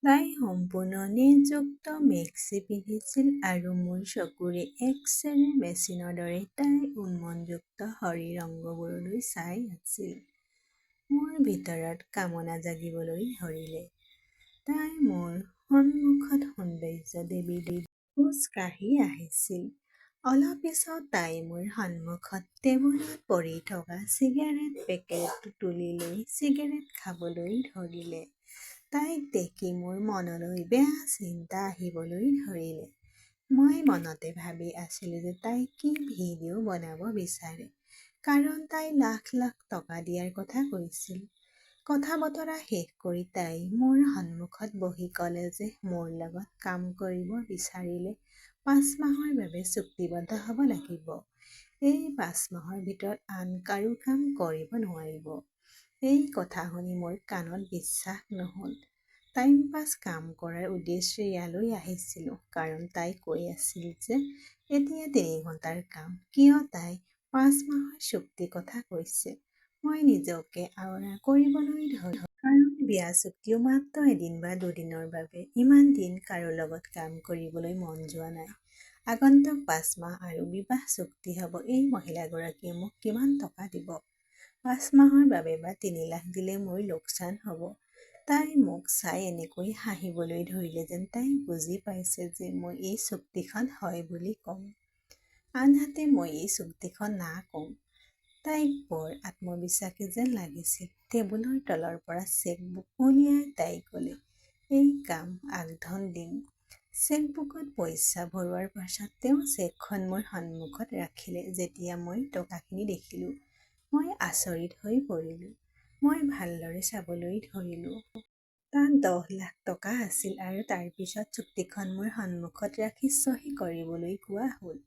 তাই সম্পূৰ্ণ নেটযুক্ত মেক্সি পিন্ধিছিল আৰু মোৰ চকুৰে এক্স-ৰে মেচিনৰ দৰে তাইৰ উন্মনযুক্ত শৰীৰ অংগবোৰলৈ চাই আছিল। মোৰ ভিতৰত কামনা জাগিবলৈ ধৰিলে। তাই মোৰ সন্মুখত সৌন্দৰ্য দেৱী খোজ কাঢ়ি আহিছিল। অলপ পিছত তাই মোৰ সন্মুখত টেবুলত পৰি থকা চিগাৰেট পেকেটটো তুলি লৈ চিগাৰেট খাবলৈ ধৰিলে। তাইক দেখি মোৰ মনলৈ বেয়া চিন্তা আহিবলৈ ধৰিলে। মই মনতে ভাবি আছিলোঁ যে তাই কি ভিডিঅ' বনাব বিচাৰে, কাৰণ তাই লাখ লাখ টকা দিয়াৰ কথা কৈছিল। কথা-বতৰা শেষ কৰি তাই মোৰ সন্মুখত বহি ক'লে যে মোৰ লগত কাম কৰিব বিচাৰিলে ৫ মাহৰ বাবে চুক্তিবদ্ধ হ'ব লাগিব। এই ৫ মাহৰ ভিতৰত আন কাৰো কাম কৰিব নোৱাৰিব। এই কথা শুনি মোৰ কাণত বিশ্বাস নহ'ল। টাইম পাছ কাম কৰাৰ উদ্দেশ্যে ইয়ালৈ আহিছিলোঁ, কাৰণ তাই কৈ আছিল যে এতিয়া ৩ ঘণ্টাৰ কাম। কিয় তাই ৫ মাহৰ চুক্তিৰ কথা কৈছে, মই নিজকে আঁৱৰা কৰিবলৈ ধৰিলোঁ। কাৰণ বিয়া চুক্তিও মাত্ৰ এদিন বা দুদিনৰ বাবে। ইমান দিন কাৰো লগত কাম কৰিবলৈ মন যোৱা নাই। আগন্তুক ৫ মাহ আৰু বিবাহ চুক্তি হ'ব। এই মহিলাগৰাকীয়ে মোক কিমান টকা দিব? ৫ মাহৰ বাবে বা ৩ লাখ দিলে মোৰ লোকচান হ'ব। তাই মোক চাই এনেকৈ হাঁহিবলৈ ধৰিলে যেন তাই বুজি পাইছে যে মই এই চুক্তিখন হয় বুলি ক'ম, আনহাতে মই এই চুক্তিখন না ক'ম। তাইক বৰ আত্মবিশ্বাসী যেন লাগিছিল। টেবুলৰ তলৰ পৰা চেকবুক উলিয়াই তাই ক'লে, এই কাম আগধন দিম। চেকবুকত পইচা ভৰোৱাৰ পাছত তেওঁ চেকখন মোৰ সন্মুখত ৰাখিলে। যেতিয়া মই টকাখিনি দেখিলোঁ, মই আচৰিত হৈ পৰিলোঁ। মই ভালদৰে চাবলৈ ধৰিলোঁ। তাত ১০ লাখ টকা আছিল আৰু তাৰ পিছত চুক্তিখন মোৰ সন্মুখত ৰাখি চহী কৰিবলৈ কোৱা হ'ল।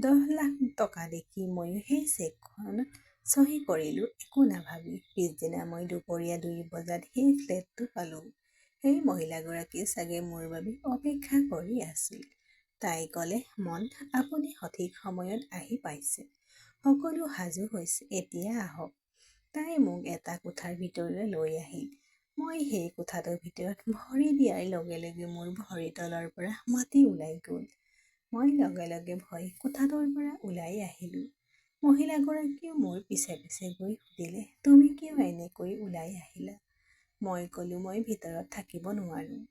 ১০ লাখ টকা দেখি ময়ো সেই চেকখনত চহী কৰিলোঁ, একো নাভাবি। পিছদিনা মই দুপৰীয়া ২ বজাত সেই ফ্লেটটো পালোঁ। সেই মহিলাগৰাকী চাগে মোৰ বাবে অপেক্ষা কৰি আছিল। তাই ক'লে, মন, আপুনি সঠিক সময়ত আহি পাইছে। সকলো সাজু হৈছে, এতিয়া আহক। তাই মোক এটা কোঠাৰ ভিতৰলৈ লৈ আহিল। মই সেই কোঠাটোৰ ভিতৰত ভৰি দিয়াৰ লগে লগে মোৰ ভৰিৰ তলৰ পৰা মাটি ওলাই গ'ল। মই লগে লগে ভয় কোঠাটোৰ পৰা ওলাই আহিলোঁ। মহিলাগৰাকীয়ে মোৰ পিছে পিছে গৈ সুধিলে, তুমি কিয় এনেকৈ ওলাই আহিলা? মই ক'লোঁ, মই ভিতৰত থাকিব নোৱাৰোঁ।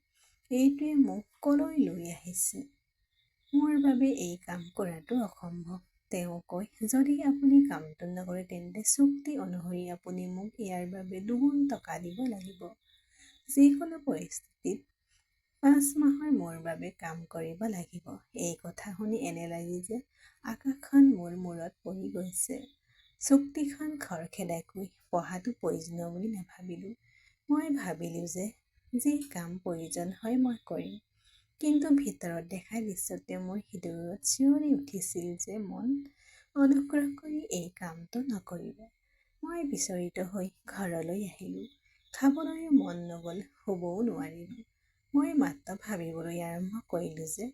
এইটোৱে মোক ক'লৈ লৈ আহিছে। মোৰ বাবে এই কাম কৰাটো অসম্ভৱ। তেওঁ কয়, যদি আপুনি কামটো নকৰে তেন্তে চুক্তি অনুসৰি আপুনি মোক ইয়াৰ বাবে দুগুণ টকা দিব লাগিব। যিকোনো পৰিস্থিতিত ৫ মাহৰ মোৰ বাবে কাম কৰিব লাগিব। এই কথা শুনি এনে লাগিল যে আকাশখন মোৰ মূৰত পৰি গৈছে। চুক্তিখন খৰখেদাকৈ পঢ়াটো প্ৰয়োজনীয় বুলি নাভাবিলোঁ। মই ভাবিলোঁ যে যি কাম প্ৰয়োজন হয় মই কৰিম। কিন্তু ভিতৰত দেখা দৃশ্যটোৱে মোৰ হৃদয়ত চিঞৰি উঠিছিল যে মন, অনুগ্ৰহ কৰি এই কামটো নকৰিব। মই বিচলিত হৈ ঘৰলৈ আহিলোঁ। খাবলৈও মন নগ'ল, শুবও নোৱাৰিলোঁ। মই মাত্ৰ ভাবিবলৈ আৰম্ভ কৰিলোঁ যে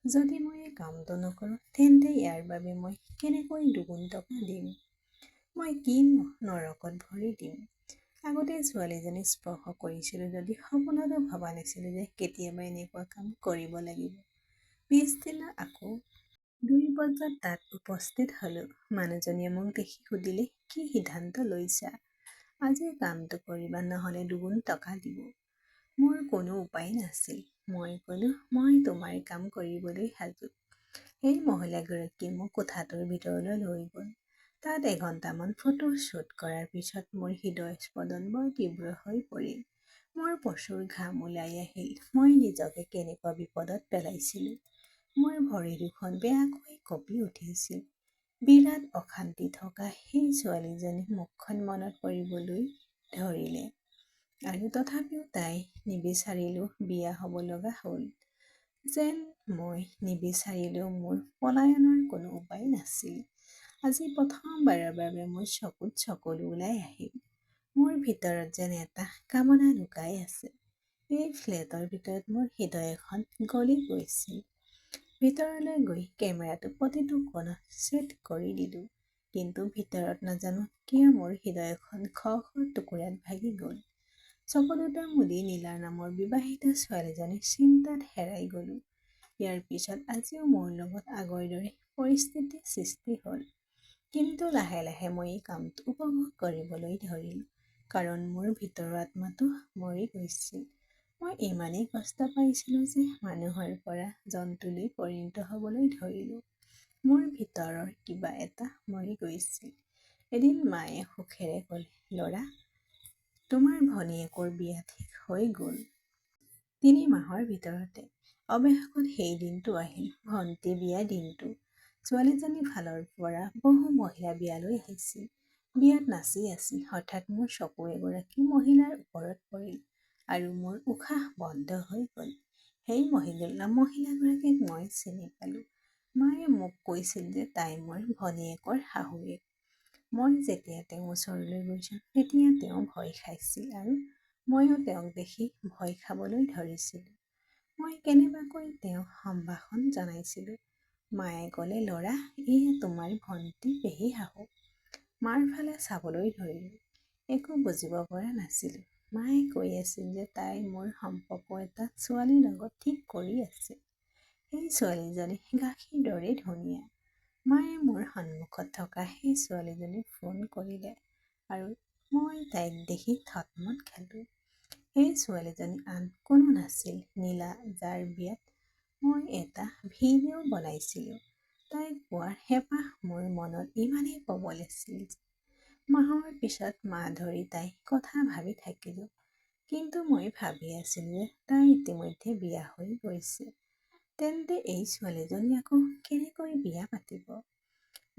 যদি মই এই কামটো নকৰোঁ তেন্তে ইয়াৰ বাবে মই কেনেকৈ দুগুণ টকা দিম? মই কি নৰকত ভৰি দিম? আগতে ছোৱালীজনীক স্পৰ্শ কৰিছিলোঁ যদিও সপোনতো ভবা নাছিলোঁ যে কেতিয়াবা এনেকুৱা কাম কৰিব লাগিব। পিছদিনা আকৌ ২ বজাত তাত উপস্থিত হ'লোঁ। মানুহজনীয়ে মোক দেখি সুধিলে, কি সিদ্ধান্ত লৈছা? আজি কামটো কৰিবা, নহ'লে দুগুণ টকা দিব। মোৰ কোনো উপায় নাছিল। মই ক'লোঁ, মই তোমাৰ কাম কৰিবলৈ সাজু। সেই মহিলাগৰাকীয়ে মোক কোঠাটোৰ ভিতৰলৈ লৈ গ'ল। তাত এঘণ্টামান ফটো শ্বুট কৰাৰ পিছত মোৰ হৃদয় স্পন্দন বৰ তীব্ৰ হৈ পৰিল। মোৰ প্ৰচুৰ ঘাম ওলাই আহিল। মই নিজকে কেনেকুৱা বিপদত পেলাইছিলোঁ। মোৰ ভৰি দুখন বেয়াকৈ কঁপি উঠিছিল। বিৰাট অশান্তি থকা সেই ছোৱালীজনীৰ মুখখন মনত পৰিবলৈ ধৰিলে। আৰু তথাপিও তাই নিবিচাৰিলেও বিয়া হ'ব লগা হ'ল। যেন মই নিবিচাৰিলেও মোৰ পলায়নৰ কোনো উপায় নাছিল। আজি প্ৰথমবাৰৰ বাবে মোৰ চকুত চকুলো ওলাই আহিল। মোৰ ভিতৰত যেন এটা কামনা লুকাই আছে। এই ফ্লেটৰ ভিতৰত মোৰ হৃদয়খন গলি গৈছিল। ভিতৰলৈ গৈ কেমেৰাটো প্ৰতিটো কোণত ছেট কৰি দিলোঁ। কিন্তু ভিতৰত নাজানো কিয় মোৰ হৃদয়খন শ শ টুকুৰাত ভাগি গ'ল। চকু দুটা মুদি নীলাৰ নামৰ বিবাহিত ছোৱালীজনী চিন্তাত হেৰাই গলো। ইয়াৰ পিছত আজিও মোৰ লগত আগৰ দৰে পৰিস্থিতিৰ সৃষ্টি হ'ল। কিন্তু লাহে লাহে মই এই কামটো উপভোগ কৰিবলৈ ধৰিলোঁ, কাৰণ মোৰ ভিতৰৰ আত্মাটো মৰি গৈছিল। মই ইমানেই কষ্ট পাইছিলোঁ যে মানুহৰ পৰা জন্তুলৈ পৰিণত হ'বলৈ ধৰিলোঁ। মোৰ ভিতৰৰ কিবা এটা মৰি গৈছিল। এদিন মায়ে সুখেৰে ক'লে, "ল'ৰা, তোমাৰ ভনীয়েকৰ বিয়া ঠিক হৈ গ'ল।" ৩ মাহৰ ভিতৰতে অৱশেষত সেই দিনটো আহিল, ভণ্টি বিয়া দিনটো। ছোৱালীজনীৰ ফালৰ পৰা বহু মহিলা বিয়ালৈ আহিছিল। বিয়াত নাচি আছিল। হঠাৎ মোৰ চকু এগৰাকী মহিলাৰ ওপৰত পৰিল আৰু মোৰ উশাহ বন্ধ হৈ গ'ল। সেই মহিলাগৰাকীক মই চিনি পালোঁ। মায়ে মোক কৈছিল যে তাই মোৰ ভনীয়েকৰ শাহুৱেক। মই যেতিয়া তেওঁৰ ওচৰলৈ গৈছিলোঁ, তেতিয়া তেওঁ ভয় খাইছিল আৰু ময়ো তেওঁক দেখি ভয় খাবলৈ ধৰিছিলোঁ। মই কেনেবাকৈ তেওঁক সম্ভাষণ জনাইছিলোঁ। মায়ে ক'লে, "ল'ৰা, এয়া তোমাৰ ভণ্টি পেহী শাহু।" মাৰ ফালে চাবলৈ ধৰিলোঁ। একো বুজিব পৰা নাছিলোঁ। মায়ে কৈ আছিল যে তাই মোৰ সম্পৰ্ক এটা ছোৱালীৰ লগত ঠিক কৰি আছে। সেই ছোৱালীজনী গাখীৰ দৰে ধুনীয়া। মায়ে মোৰ সন্মুখত থকা সেই ছোৱালীজনীক ফোন কৰিলে আৰু মই তাইক দেখি থতমত খালোঁ। সেই ছোৱালীজনী আন কোনো নাছিল, নীলা, যাৰ বিয়াত মই এটা ভিডিঅ' বনাইছিলোঁ। তাইক পোৱাৰ হেঁপাহ মোৰ মনত ইমানেই প্ৰবল আছিল যে মাহৰ পিছত মাহ ধৰি তাইৰ কথা ভাবি থাকিলোঁ। কিন্তু মই ভাবি আছিলোঁ যে তাই ইতিমধ্যে বিয়া হৈ গৈছে। তেন্তে এই ছোৱালীজনী আকৌ কেনেকৈ বিয়া পাতিব?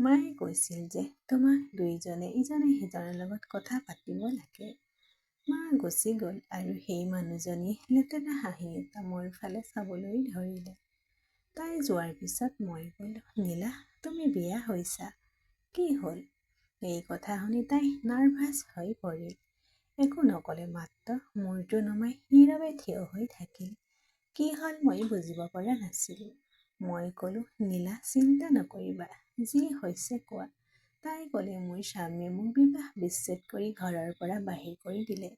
মায়ে কৈছিল যে তোমাক দুয়োজনে ইজনে সিজনৰ লগত কথা পাতিব লাগে। মা গুচি গ'ল আৰু সেই মানুহজনীয়ে লেতেৰা হাঁহি এটা মোৰ ফালে চাবলৈ ধৰিলে। তাই যোৱাৰ পিছত মই ক'লোঁ, "নীলা, তুমি বিয়া হৈছা? কি হ'ল?" এই কথা শুনি তাই নাৰ্ভাছ হৈ পৰিল। একো নক'লে, মাত্ৰ মূৰটো নমাই নীৰৱে থিয় হৈ থাকিল। কি হ'ল মই বুজিব পৰা নাছিলোঁ। মই ক'লোঁ, "নীলা, চিন্তা নকৰিবা, যি হৈছে কোৱা।" তাই ক'লে, "মোৰ স্বামীয়ে মোক বিবাহ বিচ্ছেদ কৰি ঘৰৰ পৰা বাহিৰ কৰি দিলে।"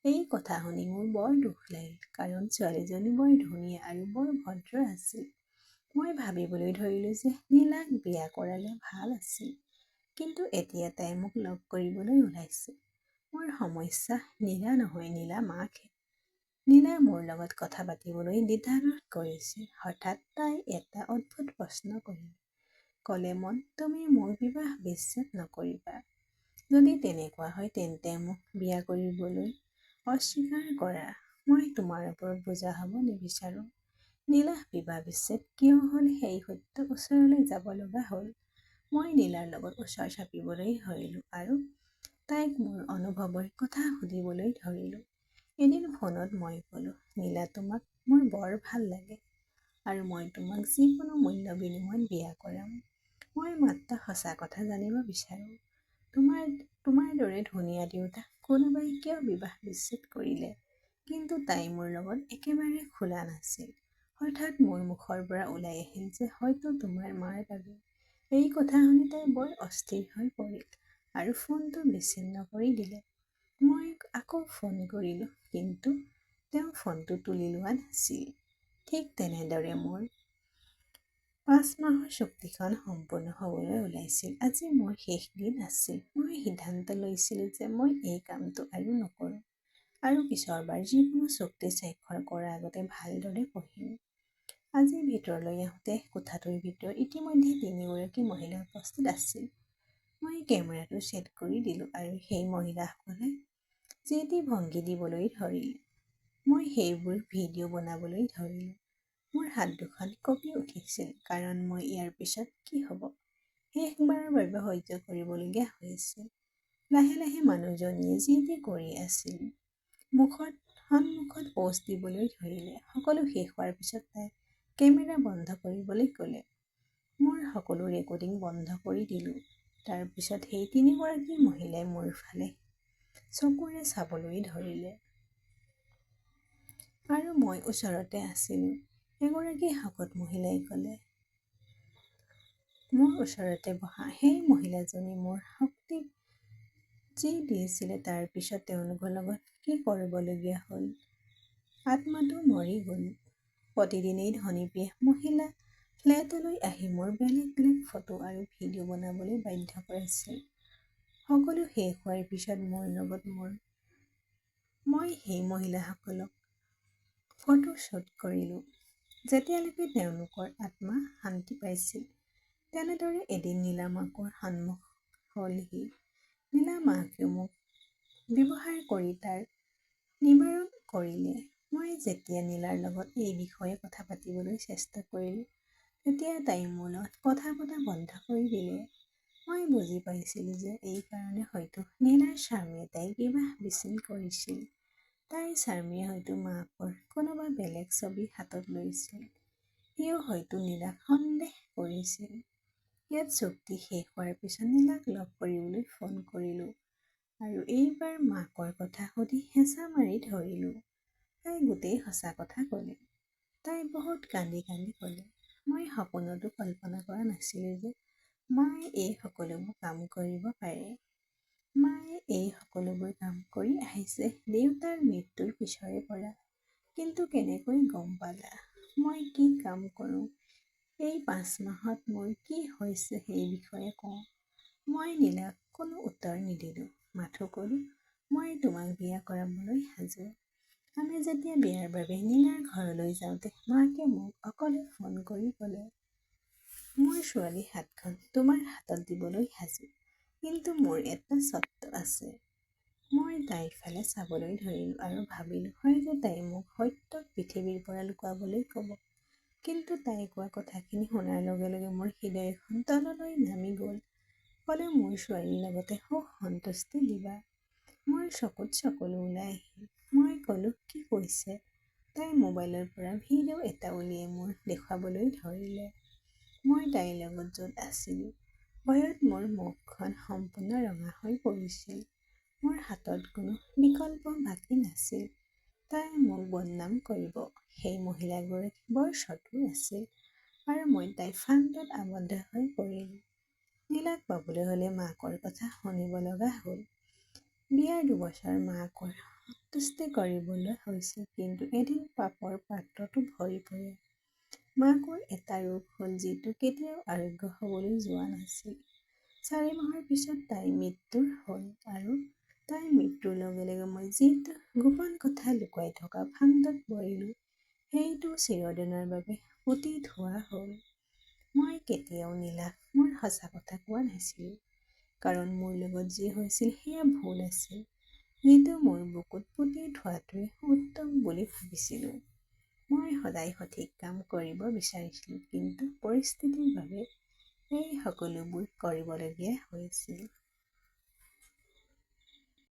এই কথা শুনি মোৰ বৰ দুখ লাগিল, কাৰণ ছোৱালীজনী বৰ ধুনীয়া আৰু বৰ ভদ্ৰ আছিল। মই ভাবিবলৈ ধৰিলোঁ যে নীলাক বিয়া কৰালে ভাল আছিল। কিন্তু এতিয়া তাই মোক লগ কৰিবলৈ ওলাইছে। মোৰ সমস্যা নীলা নহয়, নীলা মাকহে। নীলাই মোৰ লগত কথা পাতিবলৈ দ্বিধাবোধ কৰিছিল। হঠাৎ তাই এটা অদ্ভুত প্ৰশ্ন কৰিলে। ক'লে, "মন, তুমি মোৰ বিবাহ বিচ্ছেদ নকৰিবা। যদি তেনেকুৱা হয় তেন্তে মোক বিয়া কৰিবলৈ অস্বীকাৰ কৰা। মই তোমাৰ ওপৰত বোজা হ'ব নিবিচাৰোঁ।" নীলাৰ বিবাহ বিচ্ছেদ কিয় হ'ল সেই সত্য ওচৰলৈ যাব লগা হ'ল। মই নীলাৰ লগত ওচৰ চাপিবলৈ ধৰিলোঁ আৰু তাইক মোৰ অনুভৱৰ কথা সুধিবলৈ ধৰিলোঁ। এদিন ফোনত মই ক'লোঁ, "নীলা, তোমাক মোৰ বৰ ভাল লাগে আৰু মই তোমাক যিকোনো মূল্য বিনিময়ত বিয়া কৰাম। মই মাত্ৰ সঁচা কথা জানিব বিচাৰোঁ। তোমাৰ দৰে ধুনীয়া দেউতাক কোনোবাই কিয় বিবাহ বিচ্ছেদ কৰিলে?" কিন্তু তাই মোৰ লগত একেবাৰে খোলা নাছিল। হঠাৎ মোৰ মুখৰ পৰা ওলাই আহিল যে হয়তো তোমাৰ মাৰ বাবে। এই কথা শুনি তাই বৰ অস্থিৰ হৈ পৰিল আৰু ফোনটো বিচ্ছিন্ন কৰি দিলে। মই আকৌ ফোন কৰিলোঁ, কিন্তু তেওঁ ফোনটো তুলি লোৱা নাছিল। ঠিক তেনেদৰে মোৰ ৫ মাহৰ চুক্তিখন সম্পূৰ্ণ হ'বলৈ ওলাইছিল। আজি মোৰ শেষ দিন আছিল। মই সিদ্ধান্ত লৈছিলোঁ যে মই এই কামটো আৰু নকৰোঁ আৰু পিছৰবাৰ যিকোনো চুক্তি স্বাক্ষৰ কৰাৰ আগতে ভালদৰে পঢ়িম। আজি ভিতৰলৈ আহোঁতে কোঠাটোৰ ভিতৰত ইতিমধ্যে ৩গৰাকী মহিলা উপস্থিত আছিল। মই কেমেৰাটো ছেট কৰি দিলোঁ আৰু সেই মহিলাসকলে যি টি ভংগী দিবলৈ ধৰিলে। মই সেইবোৰ ভিডিঅ' বনাবলৈ ধৰিলোঁ। মোৰ হাত দুখন কঁপি উঠিছিল, কাৰণ মই ইয়াৰ পিছত কি হ'ব শেষবাৰৰ বাবে সহ্য কৰিবলগীয়া হৈছিল। লাহে লাহে মানুহজনীয়ে যি টি কৰি আছিল। সন্মুখত প'জ দিবলৈ ধৰিলে। সকলো শেষ হোৱাৰ পিছত তাই কেমেৰা বন্ধ কৰিবলৈ ক'লে। মোৰ সকলো ৰেকৰ্ডিং বন্ধ কৰি দিলোঁ। তাৰ পিছত সেই ৩গৰাকী মহিলাই মোৰ ফালে চকুৰে চাবলৈ ধৰিলে। আৰু মই ওচৰতে আছিলোঁ। এগৰাকী শকত মহিলাই ক'লে, "মোৰ ওচৰতে বহা।" সেই মহিলাজনী মোৰ শক্তিক যি দিছিলে তাৰ পিছত তেওঁলোকৰ লগত কি কৰিবলগীয়া হ'ল। আত্মাটো মৰি গ'ল। প্ৰতিদিনেই ধনীপ্ৰিয়া মহিলা ফ্লেটলৈ আহি মোৰ বেলেগ বেলেগ ফটো আৰু ভিডিঅ' বনাবলৈ বাধ্য কৰাইছিল। সকলো শেষ হোৱাৰ পিছত মোৰ লগত মই সেই মহিলাসকলক ফটো শ্বুট কৰিলোঁ, যেতিয়ালৈকে তেওঁলোকৰ আত্মা শান্তি পাইছিল। তেনেদৰে এদিন নীলা মাকৰ সন্মুখ হ'লহি। নীলা মাকে মোক ব্যৱহাৰ কৰি তাৰ নিবাৰণ কৰিলে। মই যেতিয়া নীলাৰ লগত এই বিষয়ে কথা পাতিবলৈ চেষ্টা কৰিলোঁ, তেতিয়া তাই মোৰ লগত কথা পতা বন্ধ কৰি দিলে। মই বুজি পাইছিলোঁ যে এই কাৰণে হয়তো নীলাৰ স্বামীয়ে তাইক বিবাহ বিচ্ছিন্ন কৰিছিল। তাইৰ স্বামীয়ে হয়তো মাকৰ কোনোবা বেলেগ ছবি হাতত লৈছিল। সিও হয়তো নীলাক সন্দেহ কৰিছিল। ইয়াত চুক্তি শেষ হোৱাৰ পিছত নীলাক লগ কৰিবলৈ ফোন কৰিলোঁ আৰু এইবাৰ মাকৰ কথা সুধি হেঁচা মাৰি ধৰিলোঁ। তাই গোটেই সঁচা কথা ক'লে। তাই বহুত কান্দি কান্দি ক'লে, মই সপোনতো কল্পনা কৰা নাছিলোঁ যে মায়ে এই সকলোবোৰ কাম কৰিব পাৰে। মায়ে এই সকলোবোৰ কাম কৰি আহিছে দেউতাৰ মৃত্যুৰ পিছৰে পৰা। কিন্তু কেনেকৈ গম পালা মই কি কাম কৰোঁ? এই 5 মাহত মোৰ কি হৈছে সেই বিষয়ে কওঁ। মই নীলাক কোনো উত্তৰ নিদিলোঁ, মাথো ক'লোঁ, মই তোমাক বিয়া কৰাবলৈ সাজু। আমি যেতিয়া বিয়াৰ বাবে নীলাৰ ঘৰলৈ যাওঁতে মাকে মোক অকলে ফোন কৰি ক'লে, মোৰ ছোৱালী হাতখন তোমাৰ হাতত দিবলৈ সাজু, কিন্তু মোৰ এটা চৰ্ত আছে। মই তাইৰ ফালে চাবলৈ ধৰিলোঁ আৰু ভাবিলোঁ হয়তো তাই মোক সত্য পৃথিৱীৰ পৰা লুকুৱাবলৈ ক'ব। কিন্তু তাই কোৱা কথাখিনি শুনাৰ লগে লগে মোৰ হৃদয়খন তললৈ নামি গ'ল। ক'লে, মোৰ ছোৱালীৰ লগতে সুখ সন্তুষ্টি দিবা। মোৰ চকুত চকুলো ওলাই আহিল। মই ক'লোঁ, কি কৈছে? তাই মোবাইলৰ পৰা ভিডিঅ' এটা উলিয়াই মোৰ দেখুৱাবলৈ ধৰিলে। মই তাইৰ লগত য'ত আছিলোঁ, ভয়ত মোৰ মুখখন সম্পূৰ্ণ ৰঙা হৈ পৰিছিল। মোৰ হাতত কোনো বিকল্প বাকী নাছিল। তাই মোক বদনাম কৰিব। সেই মহিলাগৰাকী বৰ চতুৰ আছিল আৰু মই তাইৰ ফান্দত আবদ্ধ হৈ পৰিলোঁ। নীলাক পাবলৈ হ'লে মাকৰ কথা শুনিব লগা হ'ল। বিয়াৰ 2 বছৰ মাকৰ সন্তুষ্টি কৰিবলৈ হৈছিল, কিন্তু এদিন পাপৰ পাত্ৰটো ভৰি পৰে। মাকৰ এটা ৰোগ হ'ল যিটো কেতিয়াও আৰোগ্য হ'বলৈ যোৱা নাছিল। 4 মাহৰ পিছত তাইৰ মৃত্যু হ'ল আৰু তাইৰ মৃত্যুৰ লগে লগে মই যিটো গোপন কথা লুকুৱাই থকা ফান্দত পৰিলোঁ, সেইটো চিৰদিনৰ বাবে পুতি থোৱা হ'ল। মই কেতিয়াও নীলাক মোৰ সঁচা কথা কোৱা নাছিলোঁ, কাৰণ মোৰ লগত যি হৈছিল সেয়া ভুল আছিল, যিটো মোৰ বুকুত পুতি থোৱাটোৱে উত্তম বুলি ভাবিছিলোঁ। মই সদায় সঠিক কাম কৰিব বিচাৰিছিলোঁ, কিন্তু পৰিস্থিতিৰ বাবে এই সকলোবোৰ কৰিবলগীয়া হৈছিল।